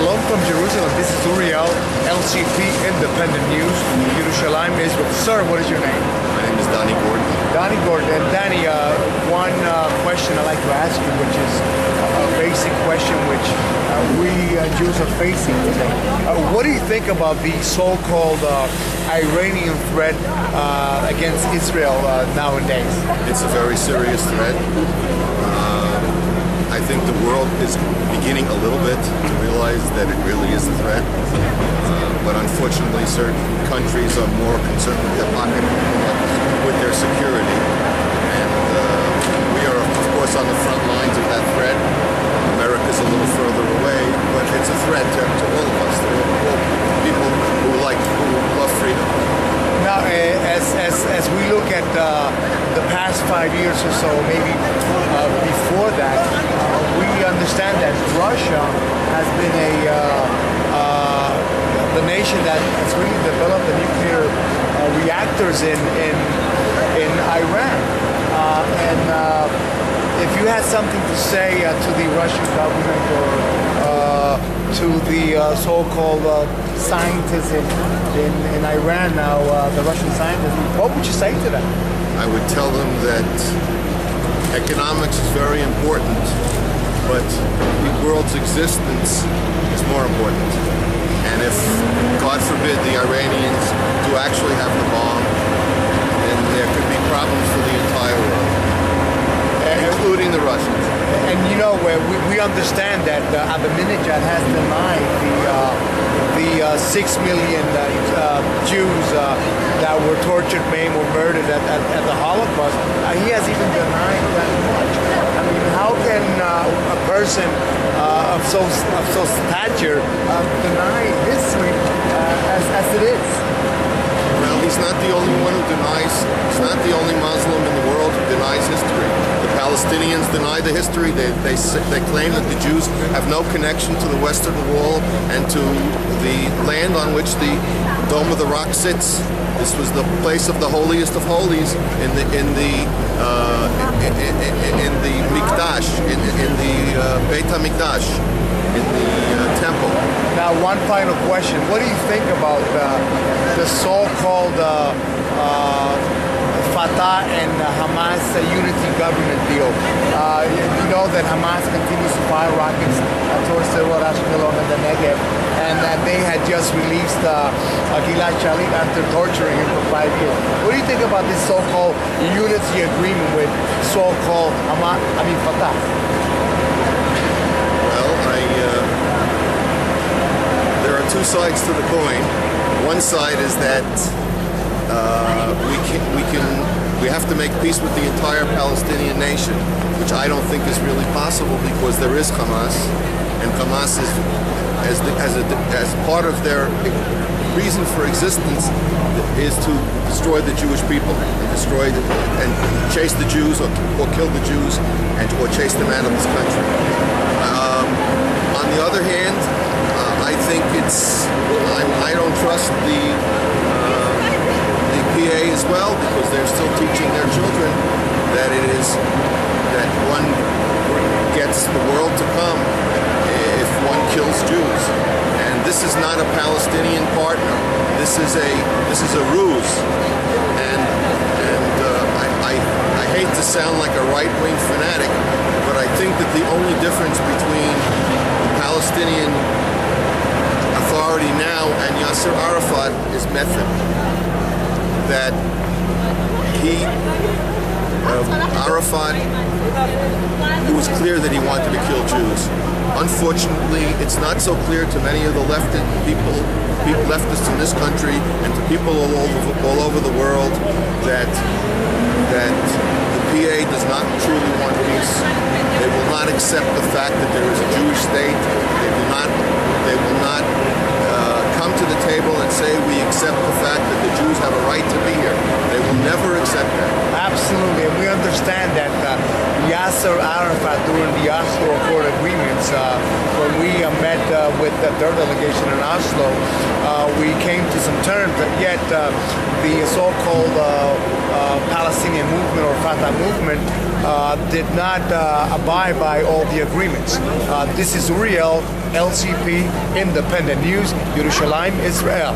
Shalom from Jerusalem. This is Uriel, LCP Independent News. Yerushalayim, Israel. Sir, what is your name? My name is Donnie Gordon. Donnie Gordon. And Danny, one question I'd like to ask you, which is a basic question which we Jews are facing today. What do you think about the so-called Iranian threat against Israel nowadays? It's a very serious threat. I think the world is beginning a little bit to realize that it really is a threat. But unfortunately, certain countries are more concerned with their pocket, with their security. And we are, of course, on the front lines of that threat. America's a little further away, but it's a threat to all of us. All people who love freedom. Now, as we look at the past 5 years or so, maybe before that, we understand that Russia has been the nation that has really developed the nuclear reactors in Iran. And if you had something to say to the Russian government or to the so-called scientists in Iran now, the Russian scientists, what would you say to them? I would tell them that economics is very important, but the world's existence is more important. And if, God forbid, the Iranians do actually have the bomb, then there could be problems for the entire world, including the Russians. And you know, we understand that Ahmadinejad has denied the 6 million Jews that were tortured, maimed, or murdered at the Holocaust. He has even denied that much. I mean, how can a person of so stature deny history as it is? Well, he's not the only one who denies. He's not the only Muslim in the world who denies history. The Palestinians deny the history. They claim that the Jews have no connection to the west of the wall and to the land on which the Dome of the Rock sits. This was the place of the holiest of holies in the Mikdash, in the Beit HaMikdash, in the temple. Now, one final question. What do you think about the so-called Fatah and Hamas unity government deal? You know that Hamas continues to fire rockets towards Sderot, Ashkelon, and the Negev, and that they had just released Gilad Shalit after torturing him for 5 years. What do you think about this so-called unity agreement with so-called Fatah? Well, there are two sides to the coin. One side is that we have to make peace with the entire Palestinian nation, which I don't think is really possible because there is Hamas, and Hamas is as part of their reason for existence is to destroy the Jewish people and chase the Jews or kill the Jews or chase them out of this country. On the other hand, I think I don't trust the PA as well, because they're still teaching their children that one gets the world to come if one kills Jews. And this is not a Palestinian partner. This is a ruse. And I hate to sound like a right-wing fanatic, but I think that the only difference between the Palestinian Authority now and Yasser Arafat is method. That Arafat, it was clear that he wanted to kill Jews. Unfortunately, it's not so clear to many of the leftists in this country and to people all over the world that the PA does not truly want peace. They will not accept the fact that there is a Jewish state. They will not come to the table and say we accept the fact that the Jews have a right to be here. They will never accept that. Absolutely, and we understand that Yasser Arafat during the Oslo Accord agreements, when we met with their delegation in Oslo, we came to some terms that yet the so-called Palestinian movement or Fatah movement did not abide by all the agreements. This is Uriel, LCP, Independent News, Yerushalayim, Israel.